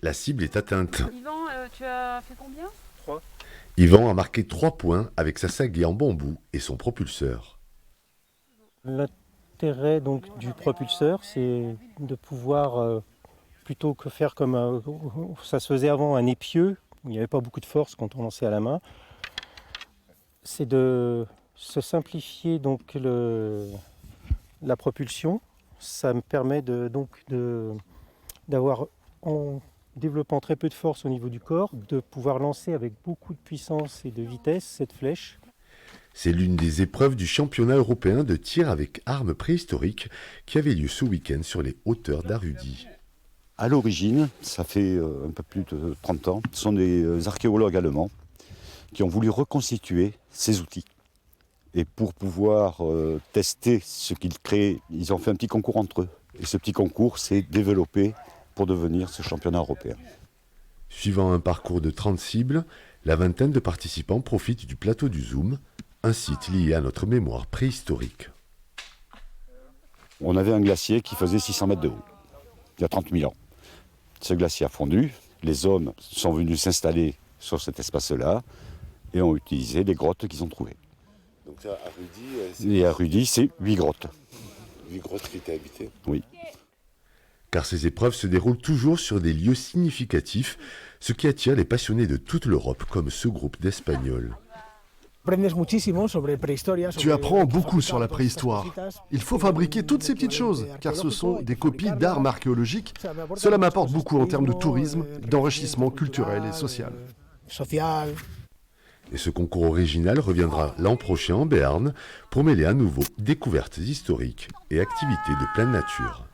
La cible est atteinte. Yvan, tu as fait combien? Yvan a marqué 3 points avec sa sagaie en bambou et son propulseur. L'intérêt donc du propulseur, c'est de pouvoir, plutôt que faire comme ça se faisait avant, un épieu, où il n'y avait pas beaucoup de force quand on lançait à la main, c'est de se simplifier donc la propulsion. Ça me permet d'avoir, en développant très peu de force au niveau du corps, de pouvoir lancer avec beaucoup de puissance et de vitesse cette flèche. C'est l'une des épreuves du championnat européen de tir avec armes préhistoriques qui avait lieu ce week-end sur les hauteurs d'Arudi. À l'origine, ça fait un peu plus de 30 ans, ce sont des archéologues allemands qui ont voulu reconstituer ces outils. Et pour pouvoir tester ce qu'ils créent, ils ont fait un petit concours entre eux. Et ce petit concours s'est développé pour devenir ce championnat européen. Suivant un parcours de 30 cibles, la vingtaine de participants profitent du plateau du Zoom, un site lié à notre mémoire préhistorique. On avait un glacier qui faisait 600 mètres de haut, il y a 30 000 ans. Ce glacier a fondu, les hommes sont venus s'installer sur cet espace-là et ont utilisé les grottes qu'ils ont trouvées. Donc ça, Et à Rudy, c'est 8 grottes. 8 grottes qui étaient habitées. Oui. Car ces épreuves se déroulent toujours sur des lieux significatifs, ce qui attire les passionnés de toute l'Europe, comme ce groupe d'Espagnols. Tu apprends beaucoup sur la préhistoire. Il faut fabriquer toutes ces petites choses, car ce sont des copies d'armes archéologiques. Cela m'apporte beaucoup en termes de tourisme, d'enrichissement culturel et social. Et ce concours original reviendra l'an prochain en Béarn pour mêler à nouveau découvertes historiques et activités de pleine nature.